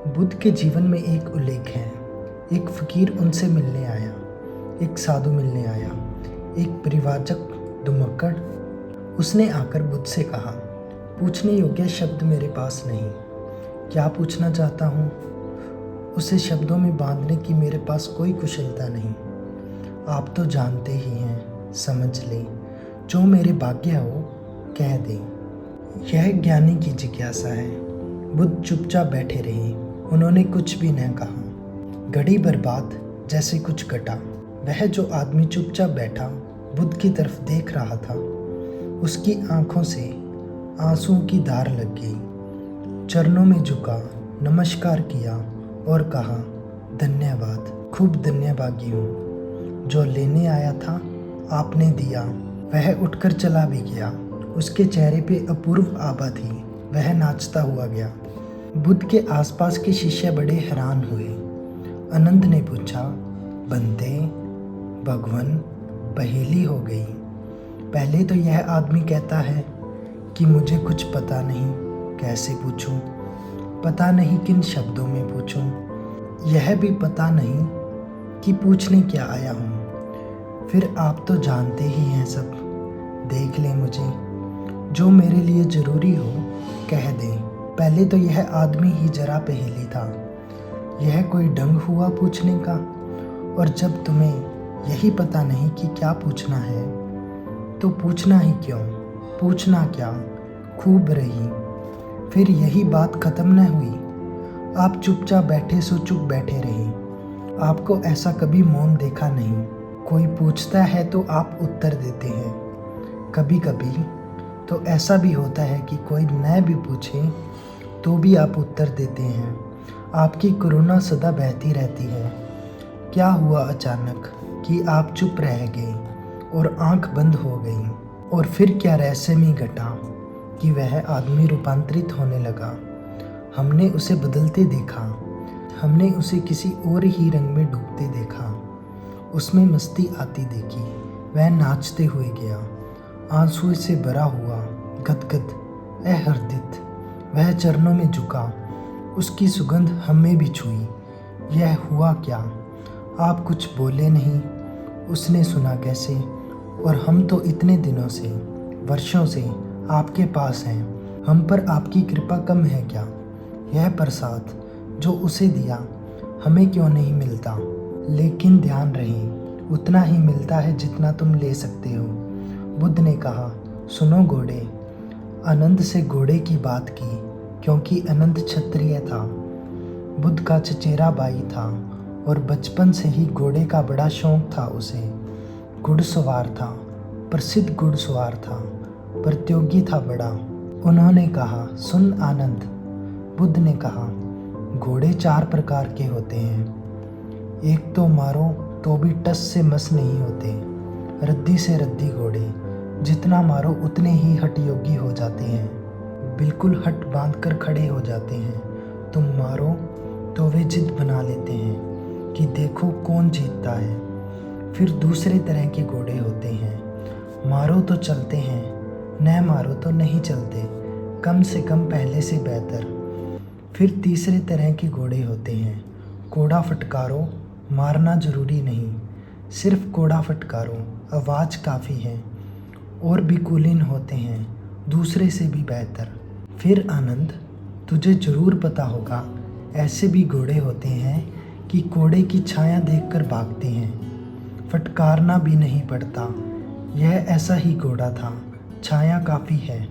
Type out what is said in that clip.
बुद्ध के जीवन में एक उल्लेख है। एक फकीर उनसे मिलने आया, एक साधु मिलने आया, एक परिव्राजक दुमक्कड़। उसने आकर बुद्ध से कहा, पूछने योग्य शब्द मेरे पास नहीं। क्या पूछना चाहता हूँ उसे शब्दों में बांधने की मेरे पास कोई कुशलता नहीं। आप तो जानते ही हैं, समझ ले, जो मेरे भाग्य हो कह दे। यह ज्ञानी की जिज्ञासा है। बुद्ध चुपचाप बैठे रहे, उन्होंने कुछ भी न कहा। घड़ी भर बाद जैसे कुछ घटा। वह जो आदमी चुपचाप बैठा बुद्ध की तरफ देख रहा था, उसकी आंखों से आंसुओं की धार लग गई। चरणों में झुका, नमस्कार किया और कहा, धन्यवाद, खूब धन्यभागी हूँ। जो लेने आया था आपने दिया। वह उठकर चला भी गया। उसके चेहरे पे अपूर्व आभा थी। वह नाचता हुआ गया। बुद्ध के आसपास के शिष्य बड़े हैरान हुए। आनंद ने पूछा, बंदे भगवान, पहेली हो गई। पहले तो यह आदमी कहता है कि मुझे कुछ पता नहीं, कैसे पूछूं? पता नहीं किन शब्दों में पूछूं? यह भी पता नहीं कि पूछने क्या आया हूँ। फिर आप तो जानते ही हैं सब। देख लें मुझे, जो मेरे लिए ज़रूरी हो कह दें। पहले तो यह आदमी ही जरा पहेली था। यह कोई ढंग हुआ पूछने का? और जब तुम्हें यही पता नहीं कि क्या पूछना है, तो पूछना ही क्यों? पूछना क्या? खूब रही। फिर यही बात खत्म न हुई। आप चुपचाप बैठे सो चुप बैठे रहे। आपको ऐसा कभी मौन देखा नहीं। कोई पूछता है तो आप उत्तर देते हैं। कभी कभी तो ऐसा भी होता है कि कोई न भी पूछे तो भी आप उत्तर देते हैं। आपकी करुणा सदा बहती रहती है। क्या हुआ अचानक कि आप चुप रह गए और आंख बंद हो गई? और फिर क्या रहस्यमय घटा कि वह आदमी रूपांतरित होने लगा। हमने उसे बदलते देखा। हमने उसे किसी और ही रंग में डूबते देखा। उसमें मस्ती आती देखी। वह नाचते हुए गया, आंसुओं से भरा हुआ, गदगद, अहृदित। वह चरणों में झुका। उसकी सुगंध हमें भी छुई। यह हुआ क्या? आप कुछ बोले नहीं। उसने सुना कैसे? और हम तो इतने दिनों से, वर्षों से आपके पास हैं। हम पर आपकी कृपा कम है क्या? यह प्रसाद जो उसे दिया हमें क्यों नहीं मिलता? लेकिन ध्यान रहे, उतना ही मिलता है जितना तुम ले सकते हो। बुद्ध ने कहा, सुनो घोड़े। आनंद से घोड़े की बात की क्योंकि आनंद क्षत्रिय था। बुद्ध का चचेरा भाई था और बचपन से ही घोड़े का बड़ा शौक था उसे। घुड़सवार था, प्रसिद्ध घुड़सवार था, प्रतियोगी था बड़ा। उन्होंने कहा, सुन आनंद। बुद्ध ने कहा, घोड़े 4 प्रकार के होते हैं। एक तो मारो तो भी टस से मस नहीं होते। रद्दी से रद्दी घोड़े, जितना मारो उतने ही हठयोगी हो जाते हैं। बिल्कुल हट बांध कर खड़े हो जाते हैं। तुम मारो तो वे जिद बना लेते हैं कि देखो कौन जीतता है। फिर दूसरे तरह के घोड़े होते हैं। मारो तो चलते हैं, न मारो तो नहीं चलते, कम से कम पहले से बेहतर। फिर तीसरे तरह के घोड़े होते हैं। कोड़ा फटकारो, मारना जरूरी नहीं, सिर्फ कोड़ा फटकारो, आवाज़ काफ़ी है। और भी कुलीन होते हैं, दूसरे से भी बेहतर। फिर आनंद, तुझे ज़रूर पता होगा, ऐसे भी घोड़े होते हैं कि कोड़े की छाया देखकर भागते हैं, फटकारना भी नहीं पड़ता। यह ऐसा ही घोड़ा था। छाया काफ़ी है,